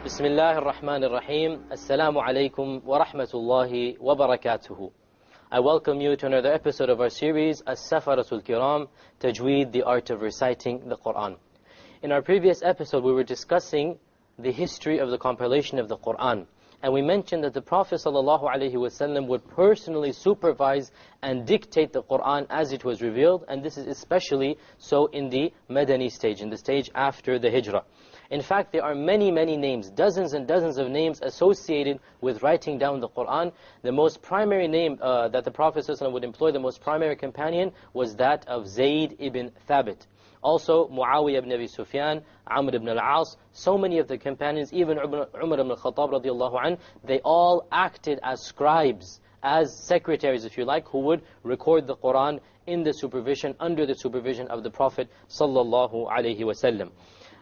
بسم الله الرحمن الرحيم السلام عليكم ورحمة الله وبركاته. I welcome you to another episode of our series Safara Al Keram, Tajweed, the art of reciting the Quran. In our previous episode we were discussing the history of the compilation of the Quran, and we mentioned that the Prophet ﷺ would personally supervise and dictate the Quran as it was revealed, and this is especially so in the Madani stage, in the stage after the Hijrah. In fact, there are many names, dozens and dozens of names associated with writing down the Quran. The most primary name that the Prophet ﷺ would employ, the most primary companion, was that of Zayd ibn Thabit. Also, Muawiyah ibn Abi Sufyan, Amr ibn al-As, so many of the companions, even Umar ibn al-Khattab radiallahu anh, they all acted as scribes, as secretaries, if you like, who would record the Quran in the supervision, under the supervision of the Prophet sallallahu alaihi wasallam.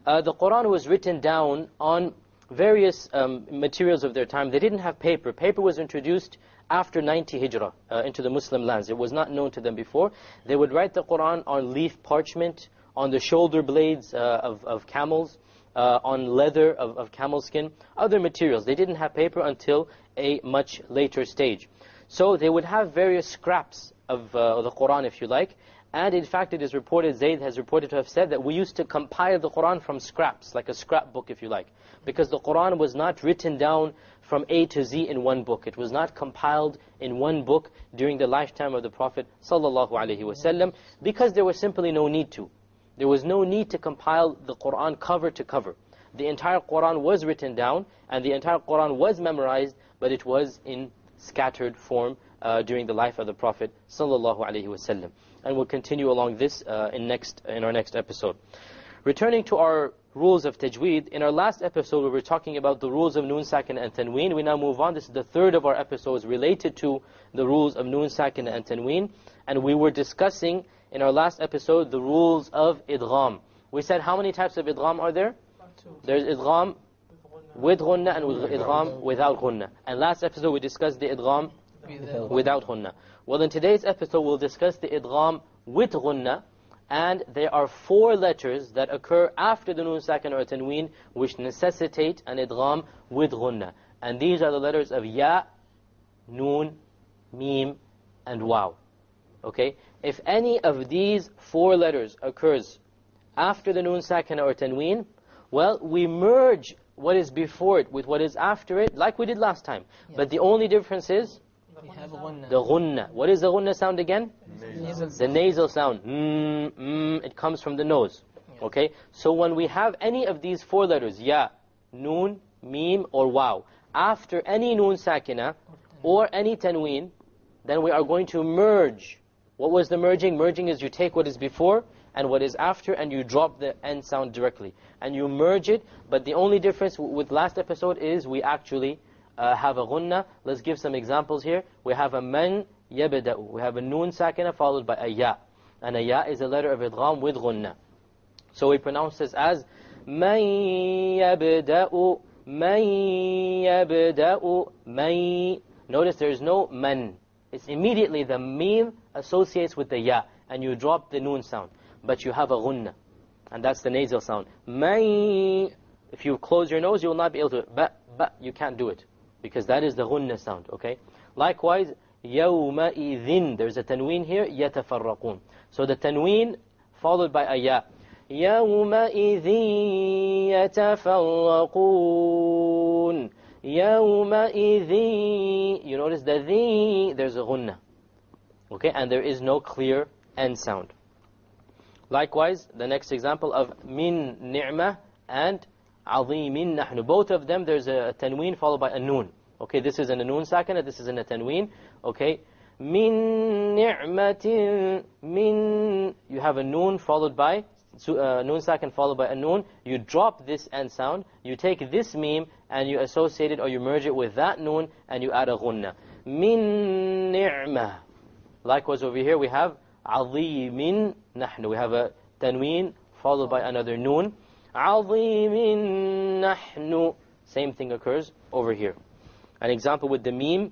The Quran was written down on various materials of their time. They didn't have paper. Paper was introduced after 90 Hijrah into the Muslim lands. It was not known to them before. They would write the Quran on leaf parchment, on the shoulder blades of camels, on leather of camel skin, other materials. They didn't have paper until a much later stage. So they would have various scraps of the Quran, if you like. And in fact, it is reported, Zayd has reported to have said that we used to compile the Quran from scraps, like a scrapbook, if you like. Because the Quran was not written down from A to Z in one book. It was not compiled in one book during the lifetime of the Prophet ﷺ, because there was simply no need to. There was no need to compile the Quran cover to cover. The entire Quran was written down, and the entire Quran was memorized, but it was in scattered form during the life of the Prophet ﷺ. And we'll continue along this in our next episode. Returning to our rules of tajweed, in our last episode we were talking about the rules of noon sakin and tanween. We now move on. This is the third of our episodes related to the rules of noon sakin and tanween. And we were discussing in our last episode the rules of idgham. We said how many types of idgham are there? There's idgham with ghunnah and idgham without ghunnah. And last episode we discussed the idgham without ghunnah. Well, in today's episode we'll discuss the idgham with ghunnah, and there are 4 letters that occur after the noon sakin or tanween which necessitate an idgham with ghunnah. And these are the letters of ya, noon, mim, and waw. Okay? If any of these 4 letters occurs after the noon sakin or tanween, well, we merge what is before it with what is after it, like we did last time. Yes. But the only difference is the ghunnah. What is the ghunnah sound again? The nasal sound. It comes from the nose. Okay? So when we have any of these 4 letters, ya, noon, mim, or waw, after any noon sakina or any tanween, then we are going to merge. What was the merging? Merging is you take what is before and what is after, and you drop the end sound directly. And you merge it, but the only difference with last episode is we actually have a ghunnah. Let's give some examples here. We have a man yabda'u. We have a noon sakina followed by a ya. And a ya is a letter of idgham with ghunnah. So we pronounce this as man yabda'u, man yabda'u, man. Notice there is no man. It's immediately the mim associates with the ya, and you drop the noon sound. But you have a ghunnah, and that's the nasal sound. Man. If you close your nose, you will not be able to. But you can't do it, because that is the ghunnah sound. Okay. Likewise, yawma idhin. There's a tanween here. Yatafarraqun. So the tanween followed by a ya. Yawma idhin yatafarraqun. Yawma idhin. You notice the dhi. There's a ghunnah. Okay, and there is no clear end sound. Likewise, the next example of min ni'mah and azimin nahnu. Both of them, there's a tanween followed by a noon. Okay, this is in a noon sakina, this is in a tanween. Okay, min ni'matin, min. You have a noon followed by, noon sakin followed by a noon. You drop this end sound, you take this meme and you associate it or you merge it with that noon and you add a ghunnah. Min ni'mah. Likewise over here we have azimin nahnu. We have a tanween followed by another noon. Azimin nahnu. Same thing occurs over here. An example with the meme.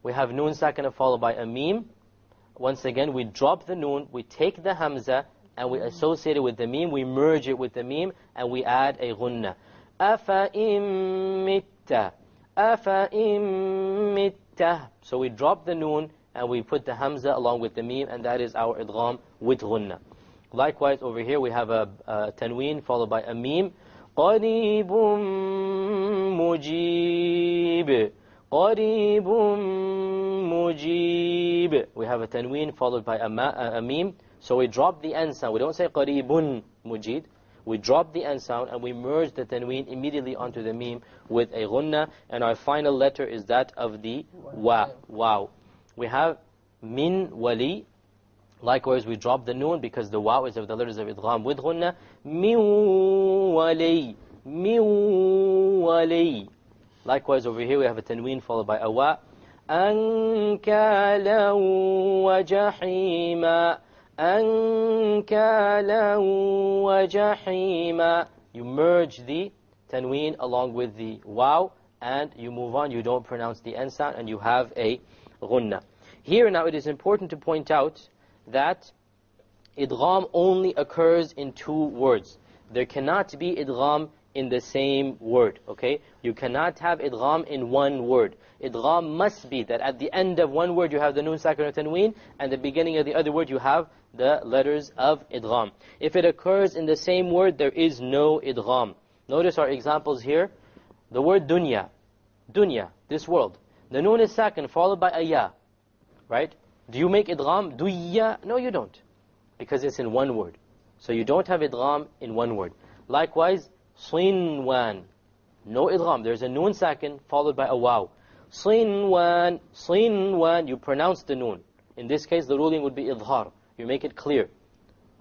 We have noon sakina followed by a meme. Once again, we drop the noon, we take the hamza, and we associate it with the meme, we merge it with the meme, and we add a ghunnah. أَفَإِن مِتَّ أَفَإِن مِتَّ. So we drop the noon and we put the hamza along with the meme, and that is our idgham with ghunna. Likewise over here we have a tanween followed by a meme. قَرِيبٌ مُجِيبٌ قَرِيبٌ مُجِيبٌ. We have a tanween followed by a meme. So we drop the end sound. We don't say قَرِيبٌ مُجِيد. We drop the end sound and we merge the tanween immediately onto the meme with a ghunna. And our final letter is that of the wow. We have min wali. Likewise, we drop the noon because the waw is of the letters of idgham with ghunna. Min wali. Min wali. Likewise, over here we have a tanween followed by a wa. Ankala wa jahima. Ankala wa jahima. You merge the tanween along with the waw and you move on. You don't pronounce the end sound and you have a ghunna. Here now it is important to point out that idgham only occurs in two words. There cannot be idgham in the same word, okay? You cannot have idgham in one word. Idgham must be that at the end of one word you have the noon sakin or tanween, and the beginning of the other word you have the letters of idgham. If it occurs in the same word, there is no idgham. Notice our examples here. The word dunya, this world. The noon is sakin followed by a ya, right? Do you make idgham? Duyya? No, you don't. Because it's in one word. So you don't have idgham in one word. Likewise, sinwan. No idgham. There's a noon sakin followed by a waw. Sinwan, sinwan. You pronounce the noon. In this case, the ruling would be idhar. You make it clear.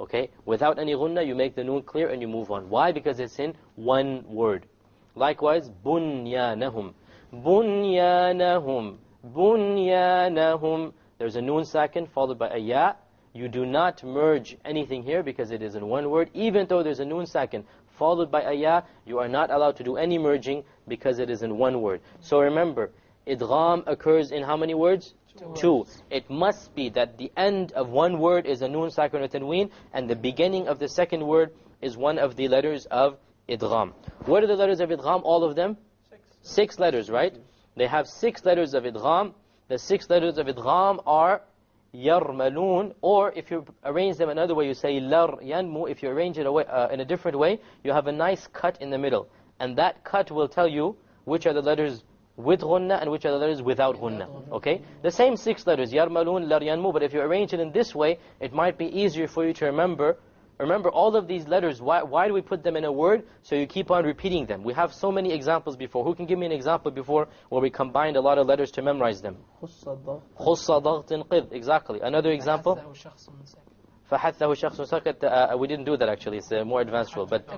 Okay? Without any ghunna, you make the noon clear and you move on. Why? Because it's in one word. Likewise, bunyanahum. Bunyanahum. Bunyanahum. There's a noon sakin followed by a ya. You do not merge anything here because it is in one word. Even though there's a noon sakin followed by a ya, you are not allowed to do any merging because it is in one word. So remember, idgham occurs in how many words? Two. It must be that the end of one word is a noon sakin or tanween, and the beginning of the second word is one of the letters of idgham. What are the letters of idgham? All of them? 6 letters, right? They have 6 letters of idgham. The 6 letters of idgham are yarmalun, or if you arrange them another way, you say lar yanmu. If you arrange it in a different way, you have a nice cut in the middle. And that cut will tell you which are the letters with ghunna and which are the letters without ghunna. Okay? The same 6 letters, yarmalun, lar yanmu, but if you arrange it in this way, it might be easier for you to remember. Remember all of these letters, why do we put them in a word? So you keep on repeating them. We have so many examples before. Who can give me an example before where we combined a lot of letters to memorize them? خُصَّ ضَغْطٍ قِضْ. Exactly. Another example? فَحَثَّهُ شَخْصٌ سَكَتَ. We didn't do that actually. It's a more advanced rule. But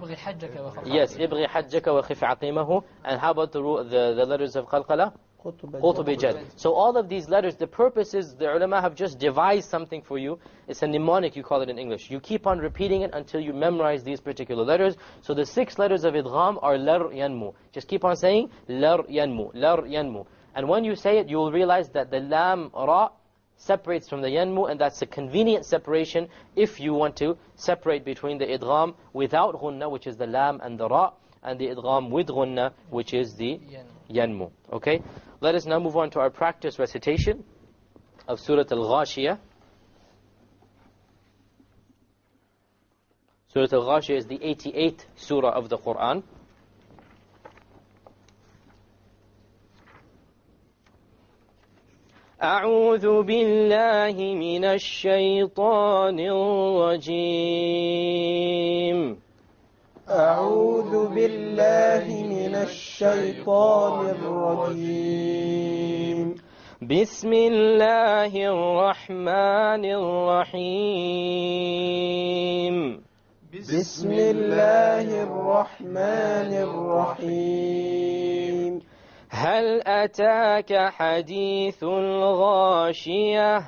yes, إِبْغِ حَجَّكَ وَخِفْ عَقِيمَهُ. And how about the letters of qalqala? قُطُبِ جَد. So all of these letters, the purpose is, the ulama have just devised something for you. It's a mnemonic, you call it in English. You keep on repeating it until you memorize these particular letters. So the 6 letters of idgham are lar yanmu. Just keep on saying lar yanmu, lar yanmu. And when you say it, you will realize that the lam ra separates from the yanmu, and that's a convenient separation if you want to separate between the idgham without ghunna, which is the lam and the ra, and the idgham with ghunna, which is the yanmu. Okay? Let us now move on to our practice recitation of Surah Al-Ghashiyah. Surah Al-Ghashiyah is the 88th surah of the Quran. أعوذ بالله من الشيطان الرجيم. أعوذ بالله من الشيطان الرجيم. بسم الله الرحمن الرحيم. بسم الله الرحمن الرحيم. هل أتاك حديث الغاشية؟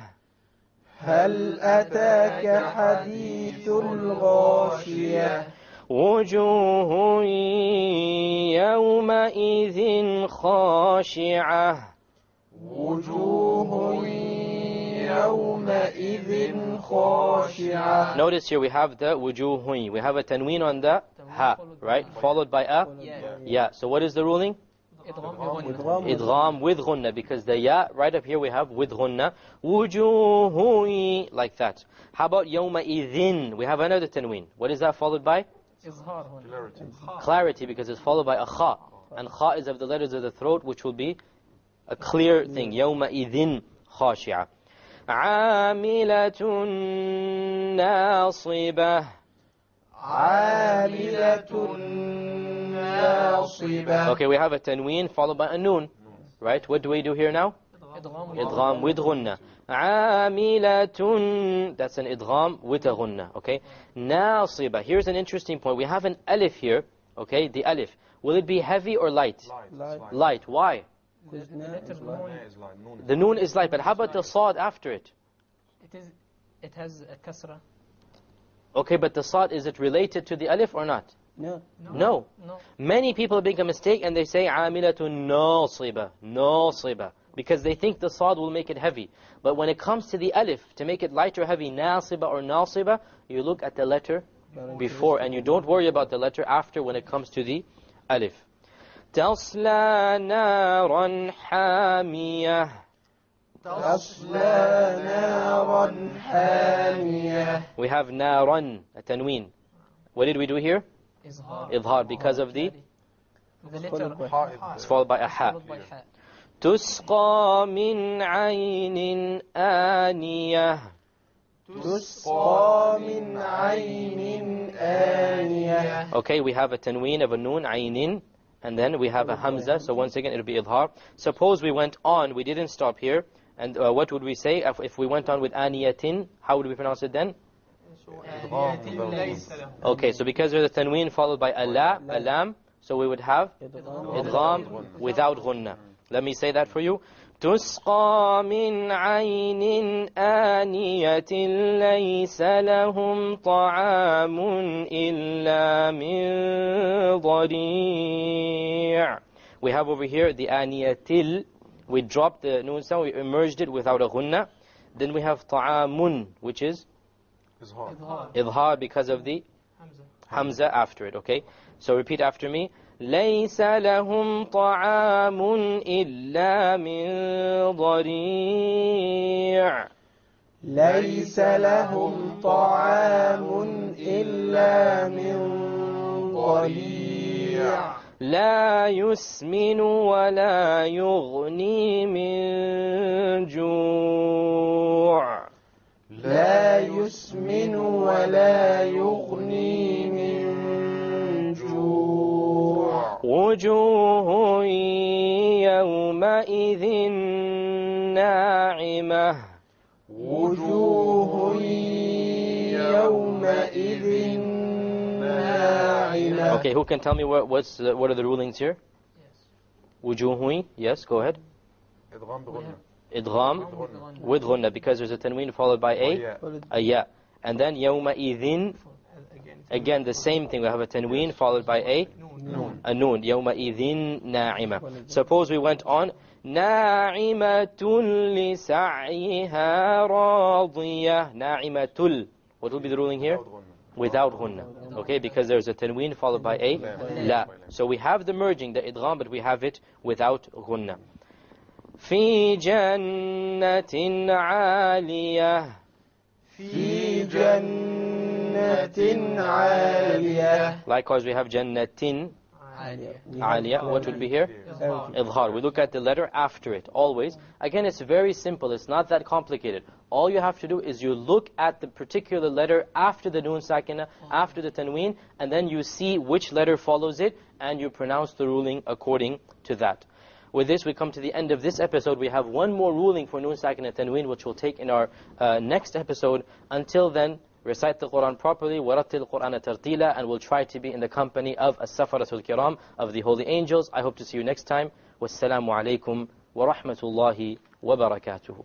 هل أتاك حديث الغاشية؟ وجوه يومئذ خاشعة. وجوه يومئذ خاشعة. Notice here we have the wujuh. We have a tanween on the ha, right? Followed by a ya. So what is the ruling? Idgham with ghunna, because the ya right up here we have with ghunna. Wujuhu, like that. How about yawma idhin? We have another tanween. What is that followed by? Clarity, because it's followed by a kha. And kha is of the letters of the throat, which will be a clear thing. Yawma idhin khashi'a. Amilatun nasibah. Okay, we have a tanween followed by a noon. Right? What do we do here now? Idgham with ghunna. Amilatun. That's an idgham with a ghunna. Okay? Nasiba. Here's an interesting point. We have an alif here. Okay? The alif. Will it be heavy or light? Light. Why? The noon is light. But how about the sad after it? It has a kasra. Okay, but the sad, is it related to the alif or not? No. Many people make a mistake and they say amilatun nasiba, because they think the sad will make it heavy. But when it comes to the alif, to make it light or heavy, nasiba or nasiba, you look at the letter before and you don't worry about the letter after when it comes to the alif. Tasla naran hamiyah. We have naran, a tanween. What did we do here? Idhar, because of the it's followed by a ha. Tusqa min aynin aniyah. Okay, we have a tanween of a noon, aynin, and then we have a hamza, so once again it'll be idhar. Suppose we went on, we didn't stop here, and what would we say if we went on with aniyatin? How would we pronounce it then? Okay, so because there's a tanween followed by a lam, so we would have idgham without ghunna. Let me say that for you. تسقى من عين آنية ليس لهم طعام إلا من ضريع. We have over here the aniyatil. We dropped the noon sound, we emerged it without a ghunna. Then we have ta'amun, which is idhar because of the hamza after it, okay? So repeat after me. لَيْسَ لَهُمْ طَعَامٌ إِلَّا مِنْ ضَرِيعٍ. لَيْسَ لَهُمْ طَعَامٌ إِلَّا مِنْ ضَرِيعٍ. لا يسمن ولا يغني من جوع. لا يسمن ولا يغني من جوع. وجوه يومئذ ناعمة. وجوه يومئذ ناعمة. Okay, who can tell me what are the rulings here? Wujuhui, yes, go ahead. Idgham with ghunna, because there's a tanween followed by a ya. And then yawma idhin, again the same thing, we have a tanween followed by a noon. Yawma idhin na'ima. Suppose we went on, na'imatun li sa'yiha radiyah. Na'imatul. What will be the ruling here? Without ghunna. Okay, because there's a tanween followed by a la. So we have the merging, the idgham, but we have it without ghunna. في جنة عالية. في جنة عالية. Likewise we have جنة عالية. What would be here? Idhar. We look at the letter after it, always. Again, it's very simple, it's not that complicated. All you have to do is you look at the particular letter after the noon sakina, after the tanween, and then you see which letter follows it, and you pronounce the ruling according to that. With this, we come to the end of this episode. We have one more ruling for noon sakina tanween, which we'll take in our next episode. Until then, recite the Quran properly, وَرَتِّلْ الْقُرْآنَ تَرْتِيلًا, and we'll try to be in the company of Safara Al Keram, of the holy angels. I hope to see you next time. Wassalamu alaikum wa rahmatullahi wa barakatuhu.